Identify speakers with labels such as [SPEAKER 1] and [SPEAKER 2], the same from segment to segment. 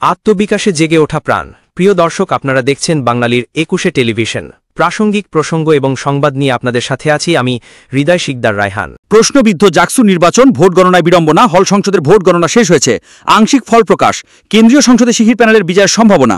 [SPEAKER 1] আত্মবিকাশে জেগে ওঠা প্রাণ। প্রিয় দর্শক, আপনারা দেখছেন বাঙালির ২১শে টেলিভিশন। প্রাসঙ্গিক প্রসঙ্গ এবং সংবাদ নিয়ে আপনাদের সাথে আছি আমি হৃদয় শিকদার রায়হান।
[SPEAKER 2] প্রশ্নবিদ্ধ জাকসু নির্বাচন, ভোট গণনায় বিড়ম্বনা, হল সংসদের ভোট গণনা শেষ হয়েছে, আংশিক ফল প্রকাশ, কেন্দ্রীয় সংসদে শিশির প্যানেলের বিজয়ের সম্ভাবনা।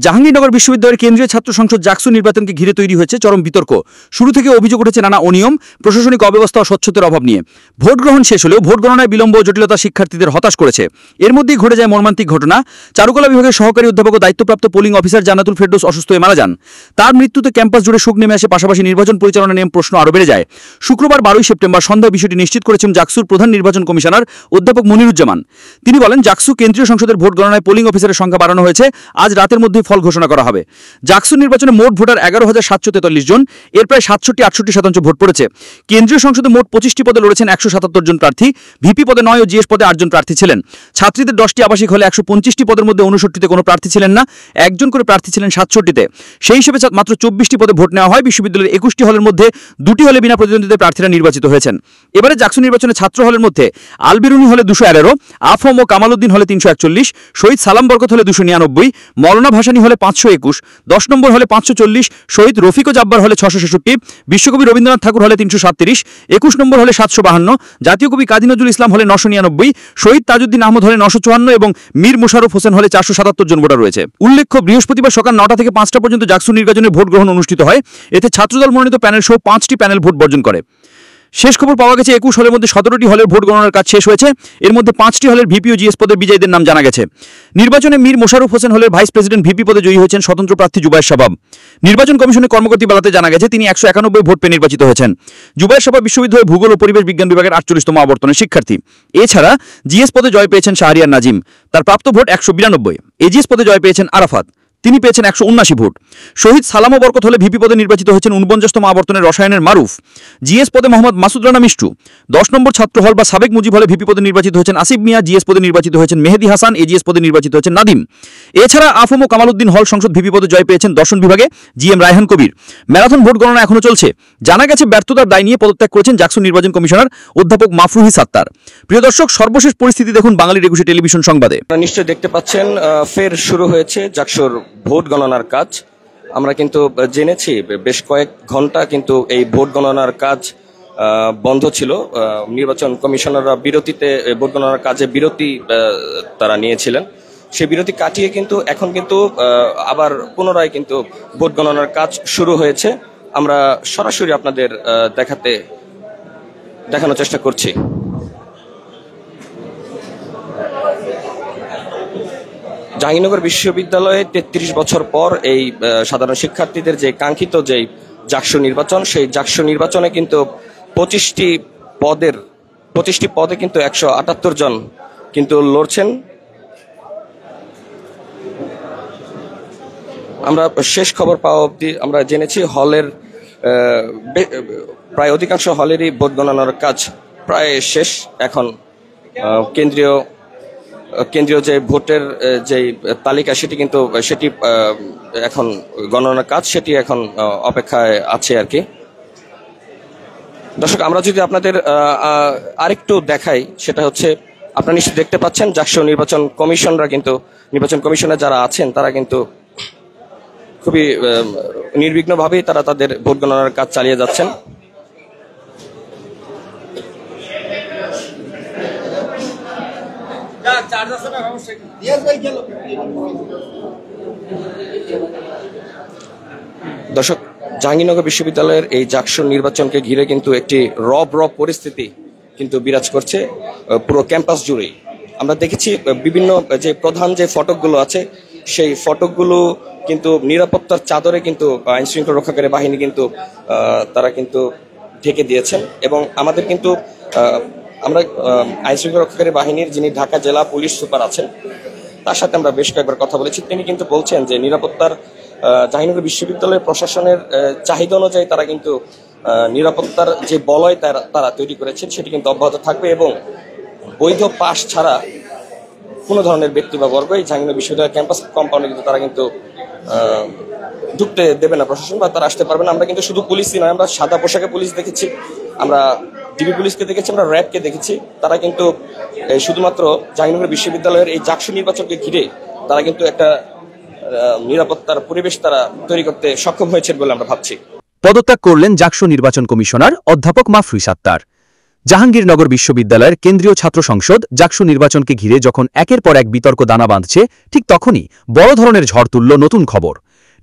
[SPEAKER 2] জাহাঙ্গীরনগর বিশ্ববিদ্যালয়ের কেন্দ্রীয় ছাত্র সংসদ জাকসু নির্বাচনকে ঘিরে তৈরি হয়েছে চরম বিতর্ক। শুরু থেকে অভিযোগ উঠেছে নানা অনিয়ম, প্রশাসনিক অব্যবস্থা ও স্বচ্ছতার অভাব নিয়ে। ভোট গ্রহণ শেষ হলেও ভোট গণনায় বিলম্ব ও জটিলতা শিক্ষার্থীদের হতাশ করেছে। এর মধ্যেই ঘটে যায় মর্মান্তিক ঘটনা। চারুকলা বিভাগের সহকারী অধ্যাপক ও দায়িত্বপ্রাপ্ত পোলিং অফিসার জান্নাতুল ফেরদৌস অসুস্থ হয়ে মারা যান। তার মৃত্যুতে ক্যাম্পাস জুড়ে শোক নেমে আসে, পাশাপাশি নির্বাচন পরিচালনা নিয়ে প্রশ্ন আরও বেড়ে যায়। শুক্রবার 12 সেপ্টেম্বর সন্ধ্যায় বিষয়টি নিশ্চিত করেছেন জাকসুর প্রধান নির্বাচন কমিশনার অধ্যাপক মনিরুজ্জামান। তিনি বলেন, জাকসু কেন্দ্রীয় সংসদের ভোট গণনায় পোলিং অফিসারের সংখ্যা বাড়ানো হয়েছে, আজ রাতের মধ্যেই ফল ঘোষণা করা হবে। জাকসু নির্বাচনে মোট ভোটার 11,743 জন, এর প্রায় 67-68% ভোট পড়েছে। কেন্দ্রীয় সংসদে মোট 25টি পদে লড়েছেন 177 জন প্রার্থী, ভিপি পদে 9 ও জিএস পদে 8 জন প্রার্থী ছিলেন। ছাত্রীদের 10টি আবাসিক হলে 125টি পদের মধ্যে 59টিতে কোনো প্রার্থী ছিলেন না, একজন করে প্রার্থী ছিলেন 67টিতে। সেই হিসেবে মাত্র 24টি পদে ভোট নেওয়া হয়। বিশ্ববিদ্যালয়ের 21টি হলের মধ্যে 2টি হলে বিনা প্রতিদ্বন্দ্বিতায় প্রার্থীরা নির্বাচিত হয়েছেন। এবারে জাকসু নির্বাচনে ছাত্র হলের মধ্যে আলবিরুনি হলে 211, আফম ও কামালউদ্দিন হলে 341, শহীদ সালাম বরকত হলে 299, মৌলানা ভাসানী হলে 521, 10 নম্বর হলে 540, শহীদ রফিক জাব্বার হলে 666, বিশ্বকবি রবীন্দ্রনাথ ঠাকুর হলে 337, 21 নম্বর হলে 752, জাতীয় কবি কাজী নজরুল ইসলাম হলে 999, শহীদ তাজউদ্দিন আহমদ হলে 954 এবং মীর মুশাররফ হোসেন হলে 477 জন ভোটার রয়েছে। উল্লেখ্য, বৃহস্পতিবার সকাল 9টা থেকে 5টা পর্যন্ত জাকসু নির্বাচনের ভোট গ্রহণ অনুষ্ঠিত হয়। এতে ছাত্রদল মনোনীত প্যানেল সহ 5টি প্যানেল ভোট বর্জন করে। শেষ খবর পাওয়া গেছে, 21 হলের মধ্যে 17টি হলের ভোট গণনার কাজ শেষ হয়েছে। এর মধ্যে 5টি হলের ভিপি ও জিএস পদের বিজয়ীদের নাম জানা গেছে। নির্বাচনে মীর মোশাররফ হোসেন হলের ভাইস প্রেসিডেন্ট ভিপি পদে জয়ী হয়েছেন স্বতন্ত্র প্রার্থী জুবায়ের শাবাব। নির্বাচন কমিশনের কর্মকর্তা বেলাতে জানা গেছে তিনি 191 ভোট পেয়ে নির্বাচিত হয়েছেন। জুবায়ের শাবাব বিশ্ববিদ্যালয়ের ভূগোল ও পরিবেশ বিজ্ঞান বিভাগের 48তম আবর্তনের শিক্ষার্থী। এছাড়া জিএস পদে জয় পেয়েছেন শাহরিয়ার নাজিম, তার প্রাপ্ত ভোট 192। এজিএস পদে জয় পেয়েছেন আরাফাত, তিনি পেয়েছেন 179 ভোট। শহীদ সালাম বরকত হলে ভিপি পদে নির্বাচিত হয়েছেন 49তম আবর্তনের রসায়নের মারুফ। জিএস পদে মোহাম্মদ মাসুদ রানা মিষ্টু। 10 নম্বর ছাত্র হল বা সাবেক মুজিব হলে ভিপি পদে নির্বাচিত হয়েছেন আসিফ মিয়া, জিএস পদে নির্বাচিত হয়েছেন মেহেদি হাসান, এজিএস পদে নির্বাচিত হয়েছেন নাদিম। এছাড়া আফম ও কামালউদ্দিন হল সংসদ ভিপি পদে জয় পেয়েছেন দর্শন বিভাগে জিএম রায়হান কবির। ম্যারাথন ভোট গণনা এখনো চলছে। জানা গেছে, ব্যর্থতার দায় নিয়ে পদত্যাগ করেছেন জাকসু নির্বাচন কমিশনার অধ্যাপক মাফরুহি সাত্তার। প্রিয় দর্শক, সর্বশেষ পরিস্থিতি দেখুন বাঙালির 21শে টেলিভিশন সংবাদে।
[SPEAKER 3] নিশ্চয়ই দেখতে পাচ্ছেন, ফের শুরু হয়েছে জাকসুর ভোট গণনার কাজ। আমরা কিন্তু জেনেছি বেশ কয়েক ঘন্টা কিন্তু এই ভোট গণনার কাজ বন্ধ ছিল। নির্বাচন কমিশনাররা বিরতিতে ভোট গণনার কাজে বিরতি তারা নিয়েছিলেন। সেই বিরতি কাটিয়ে কিন্তু এখন কিন্তু আবার পুনরায় কিন্তু ভোট গণনার কাজ শুরু হয়েছে। আমরা সরাসরি আপনাদের দেখানোর চেষ্টা করছি। জাহাঙ্গীরনগর বিশ্ববিদ্যালয়ে 33 বছর পর এই সাধারণ শিক্ষার্থীদের যে কাঙ্ক্ষিত যে জাকসু নির্বাচন, সেই জাকসু নির্বাচনে কিন্তু 25টি পদে কিন্তু 178 জন কিন্তু লড়ছেন। আমরা শেষ খবর পাওয়া অবধি আমরা জেনেছি হলের প্রায় অধিকাংশ হলেরই ভোট গণনার কাজ প্রায় শেষ। এখন কেন্দ্রীয় যে ভোটের যে তালিকা সেটি এখন গণনার কাজ সেটি এখন অপেক্ষায় আছে আর কি। দর্শক, আমরা যদি আপনাদের আরেকটু দেখাই, সেটা হচ্ছে আপনারা নিশ্চয়ই দেখতে পাচ্ছেন জাকসু নির্বাচন কমিশনে যারা আছেন তারা কিন্তু খুবই নির্বিঘ্নভাবেই তারা তাদের ভোট গণনার কাজ চালিয়ে যাচ্ছেন। দর্শক, জাহাঙ্গীরনগর বিশ্ববিদ্যালয়ের এই জাকসু নির্বাচনকে ঘিরে কিন্তু একটি রব পরিস্থিতি কিন্তু বিরাজ করছে পুরো ক্যাম্পাস জুড়েই। আমরা দেখেছি বিভিন্ন যে প্রধান যে ফটকগুলো আছে সেই ফটকগুলো কিন্তু নিরাপত্তার চাদরে কিন্তু আইন শৃঙ্খলা রক্ষাকারী বাহিনী কিন্তু তারা কিন্তু ঢেকে দিয়েছেন। এবং আমাদের কিন্তু আমরা আইন শৃঙ্খলা রক্ষাকারী বাহিনীর যিনি ঢাকা জেলা পুলিশ সুপার আছেন তার সাথে আমরা বেশ কয়েকবার কথা বলেছি। তিনি কিন্তু বলছেন যে নিরাপত্তার জাহাঙ্গীরনগর বিশ্ববিদ্যালয়ের প্রশাসনের চাহিদা অনুযায়ী তারা কিন্তু নিরাপত্তার যে বলয় তারা তৈরি করেছেন সেটি কিন্তু অব্যাহত থাকবে এবং বৈধ পাস ছাড়া কোনো ধরনের ব্যক্তি বা বর্গ এই জাহাঙ্গীরনগর বিশ্ববিদ্যালয়ের ক্যাম্পাস কম্পাউন্ডে কিন্তু তারা কিন্তু ঢুকতে দেবে না প্রশাসন, বা তারা আসতে পারবে না। আমরা কিন্তু শুধু পুলিশই নয়, আমরা সাদা পোশাকে পুলিশ দেখেছি, আমরা ডিবি পুলিশকে দেখেছি, আমরা র্যাবকে দেখেছি। তারা কিন্তু শুধুমাত্র জাহাঙ্গীরনগর বিশ্ববিদ্যালয়ের এই জাকসু নির্বাচনকে ঘিরে তারা কিন্তু একটা নিরাপত্তার পরিবেশ তারা তৈরি করতে সক্ষম হয়েছেন বলে আমরা ভাবছি।
[SPEAKER 2] পদত্যাগ করলেন জাকসু নির্বাচন কমিশনার অধ্যাপক মাফরুই সাত্তার। জাহাঙ্গীরনগর বিশ্ববিদ্যালয়ের কেন্দ্রীয় ছাত্র সংসদ জাকসু নির্বাচনকে ঘিরে যখন একের পর এক বিতর্ক দানা বাঁধছে, ঠিক তখনই বড় ধরনের ঝড় তুলল নতুন খবর।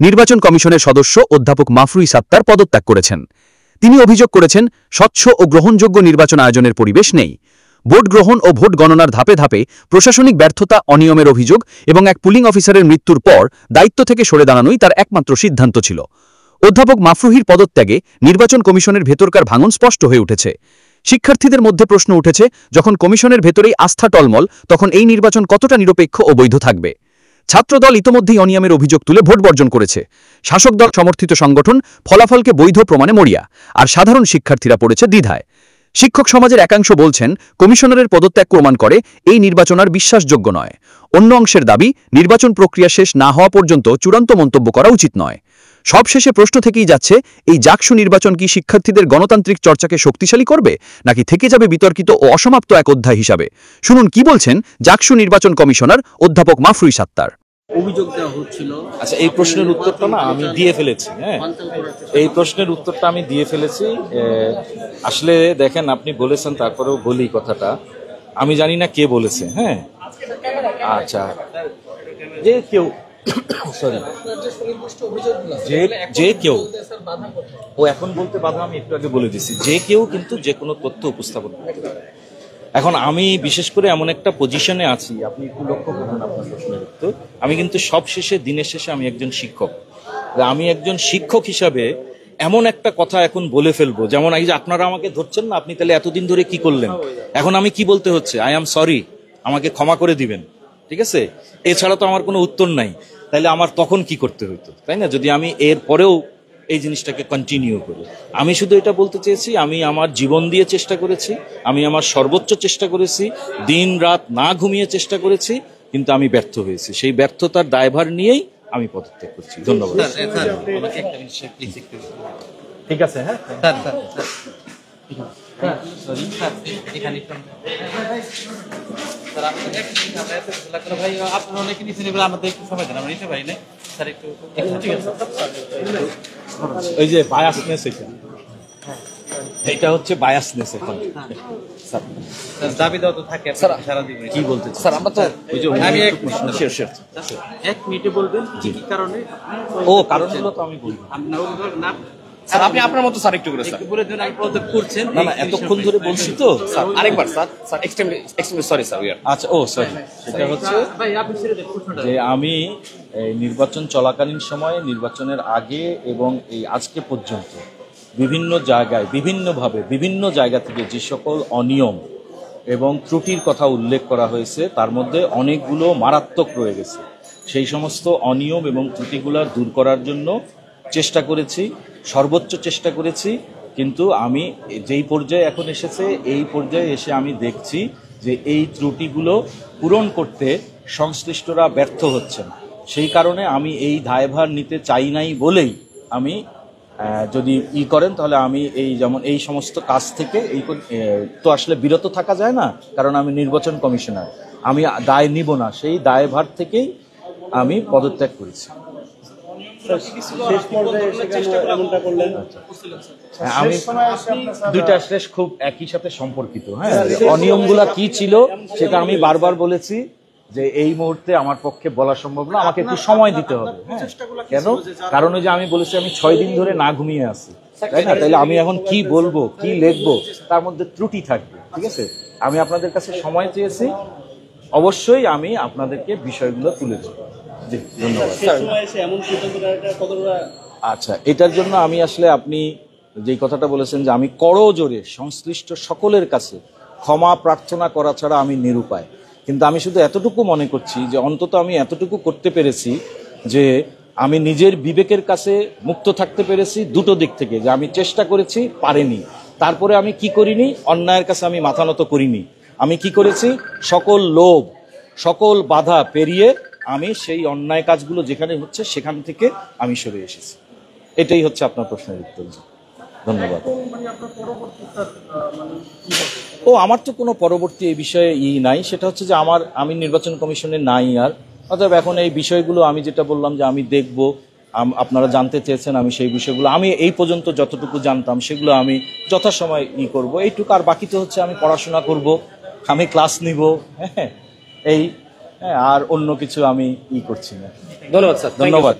[SPEAKER 2] নির্বাচন কমিশনের সদস্য অধ্যাপক মাফরুই সাত্তার পদত্যাগ করেছেন। তিনি অভিযোগ করেছেন, স্বচ্ছ ও গ্রহণযোগ্য নির্বাচন আয়োজনের পরিবেশ নেই। ভোট গ্রহণ ও ভোট গণনার ধাপে ধাপে প্রশাসনিক ব্যর্থতা, অনিয়মের অভিযোগ এবং এক পুলিং অফিসারের মৃত্যুর পর দায়িত্ব থেকে সরে দাঁড়ানোই তার একমাত্র সিদ্ধান্ত ছিল। অধ্যাপক মাফরুহির পদত্যাগে নির্বাচন কমিশনের ভেতরকার ভাঙন স্পষ্ট হয়ে উঠেছে। শিক্ষার্থীদের মধ্যে প্রশ্ন উঠেছে, যখন কমিশনের ভেতরেই আস্থা টলমল, তখন এই নির্বাচন কতটা নিরপেক্ষ ও বৈধ থাকবে? ছাত্রদল ইতোমধ্যেই অনিয়মের অভিযোগ তুলে ভোট বর্জন করেছে। শাসক দল সমর্থিত সংগঠন ফলাফলকে বৈধ প্রমাণে মরিয়া, আর সাধারণ শিক্ষার্থীরা পড়েছে দ্বিধায়। শিক্ষক সমাজের একাংশ বলছেন, কমিশনারের পদত্যাগ প্রমাণ করে এই নির্বাচন আর বিশ্বাসযোগ্য নয়। অন্য অংশের দাবি, নির্বাচন প্রক্রিয়া শেষ না হওয়া পর্যন্ত চূড়ান্ত মন্তব্য করা উচিত নয়। সবশেষে প্রশ্ন থেকেই যাচ্ছে, এই জাকসু নির্বাচন কি শিক্ষার্থীদের গণতান্ত্রিক চর্চাকে শক্তিশালী করবে, নাকি থেকে যাবে বিতর্কিত ও অসমাপ্ত এক অধ্যায় হিসাবে? শুনুন কি বলছেন জাকসু নির্বাচন কমিশনার অধ্যাপক মাফরুই সাত্তার।
[SPEAKER 4] অভিযোগ দেওয়া হচ্ছিল।
[SPEAKER 5] আচ্ছা, এই প্রশ্নের উত্তরটা না আমি দিয়ে ফেলেছি। হ্যাঁ, এই প্রশ্নের উত্তরটা আমি দিয়ে ফেলেছি। আসলে দেখেন, আপনি বলেছেন, তারপরেও বলি কথাটা। আমি জানি না কে বলেছে। হ্যাঁ, আচ্ছা, যে কেউ সরি যে কেউ ও এখন বলতে বাধা, আমি একটু আগে বলে দিছি, যে কেউ কিন্তু যে কোনো তথ্য উপস্থাপন করতে পারে। এখন আমি বিশেষ করে এমন একটা পজিশনে আছি, আপনি একটু লক্ষ্য করুন আপনার প্রশ্নের উত্তর। আমি কিন্তু সব শেষে, দিনের শেষে আমি একজন শিক্ষক। আমি একজন শিক্ষক হিসাবে এমন একটা কথা এখন বলে ফেলবো, যেমন এই যে আপনারা আমাকে ধরছেন না, আপনি তাহলে এতদিন ধরে কি করলেন, এখন আমি কি বলতে হচ্ছে, আই এম সরি, আমাকে ক্ষমা করে দিবেন, ঠিক আছে? এছাড়া তো আমার কোনো উত্তর নাই। তাহলে আমার তখন কি করতে হইতো, তাই না, যদি আমি এর পরেও এই জিনিসটাকে কন্টিনিউ করি? আমি শুধু এটা বলতে চেয়েছি, আমি আমার জীবন দিয়ে চেষ্টা করেছি, আমি আমার সর্বোচ্চ চেষ্টা করেছি, দিন রাত না ঘুমিয়ে চেষ্টা করেছি, কিন্তু আমি ব্যর্থ হয়েছি। সেই ব্যর্থতার দায়ভার নিয়েই আমি পদত্যাগ করছি। ধন্যবাদ। ঠিক আছে। হ্যাঁ, ওই যে বায়াসনেস, এটা হচ্ছে বায়াসনেস। এখন
[SPEAKER 4] দাবি দেওয়া তো থাকে সারা জীবন।
[SPEAKER 5] কি বলতে
[SPEAKER 3] স্যার, আমরা তো
[SPEAKER 4] আমি এক মিনিটে বলবেন কি কারণে?
[SPEAKER 5] ও কারণগুলো তো আমি বলবো।
[SPEAKER 3] স্যার, আপনি আপনার মতো স্যার একটু করে স্যার
[SPEAKER 4] বলে দেন, আমি পদত্যাগ করছেন।
[SPEAKER 5] না না, এতক্ষণ ধরে বলছি তো
[SPEAKER 3] স্যার, আরেকবার স্যার এক্সট্রিমলি সরি স্যার।
[SPEAKER 5] আচ্ছা, ও সরি, সেটা হচ্ছে
[SPEAKER 4] ভাই আপনি ছেড়ে দেন প্রশ্নটা।
[SPEAKER 5] যে আমি এই নির্বাচন চলাকালীন সময়ে, নির্বাচনের আগে এবং এই আজকে পর্যন্ত বিভিন্ন জায়গায়, বিভিন্নভাবে, বিভিন্ন জায়গা থেকে যে সকল অনিয়ম এবং ত্রুটির কথা উল্লেখ করা হয়েছে, তার মধ্যে অনেকগুলো মারাত্মক রয়ে গেছে। সেই সমস্ত অনিয়ম এবং ত্রুটিগুলো দূর করার জন্য চেষ্টা করেছি, সর্বোচ্চ চেষ্টা করেছি। কিন্তু আমি যেই পর্যায়ে এখন এসেছে, এই পর্যায়ে এসে আমি দেখছি যে এই ত্রুটিগুলো পূরণ করতে সংশ্লিষ্টরা ব্যর্থ হচ্ছেন। সেই কারণে আমি এই দায়ভার নিতে চাই নাই বলেই আমি, যদি করেন তাহলে আমি এই, যেমন এই সমস্ত কাজ থেকে তো আসলে বিরত থাকা যায় না, কারণ আমি নির্বাচন কমিশনার, আমি দায় নিব না। সেই দায়ভার থেকেই আমি পদত্যাগ করেছি। আমি দুইটা শেষ খুব একই সাথে সম্পর্কিত। হ্যাঁ, অনিয়মগুলা কি ছিল সেটা আমি বারবার বলেছি যে এই মুহূর্তে আমার পক্ষে বলা সম্ভব না, আমাকে একটু সময় দিতে হবে। হ্যাঁ, কেন? কারণ ওই যে আমি বলেছি আমি 6 দিন ধরে না ঘুমিয়ে আছি, তাই না? তাইলে আমি এখন কি বলবো, কি লিখবো, তার মধ্যে ত্রুটি থাকবে। ঠিক আছে, আমি আপনাদের কাছে সময় চেয়েছি, অবশ্যই আমি আপনাদেরকে বিষয়গুলো তুলে ধরবো। জি, ধন্যবাদ। আচ্ছা, এটার জন্য আমি আসলে, আপনি যেই কথাটা বলেছেন যে আমি করজোরে সংশ্লিষ্ট সকলের কাছে ক্ষমা প্রার্থনা করা ছাড়া আমি নিরুপায়। কিন্তু আমি শুধু এতটুকু মনে করছি যে অন্তত আমি এতটুকু করতে পেরেছি যে আমি নিজের বিবেকের কাছে মুক্ত থাকতে পেরেছি দুটো দিক থেকে, যে আমি চেষ্টা করেছি, পারিনি। তারপরে আমি কি করিনি, অন্যায়ের কাছে আমি মাথা নত করিনি। আমি কি করেছি, সকল লোভ, সকল বাধা পেরিয়ে আমি সেই অন্যায় কাজগুলো যেখানে হচ্ছে সেখান থেকে আমি সরে এসেছি। এটাই হচ্ছে আপনার প্রশ্নের উত্তর। ধন্যবাদ। আমার তো কোনো পরবর্তী এই বিষয়ে নাই। সেটা হচ্ছে যে আমি নির্বাচন কমিশনে নাই আর। অতএব এখন এই বিষয়গুলো আমি যেটা বললাম যে আমি দেখব, আপনারা জানতে চেয়েছেন, আমি সেই বিষয়গুলো আমি এই পর্যন্ত যতটুকু জানতাম সেগুলো আমি যথাসময় করব। এইটুকু, আর বাকি তো হচ্ছে আমি পড়াশোনা করব, আমি ক্লাস নিব, হ্যাঁ এই, হ্যাঁ আর অন্য কিছু আমি করছি না।
[SPEAKER 3] ধন্যবাদ স্যার,
[SPEAKER 5] ধন্যবাদ।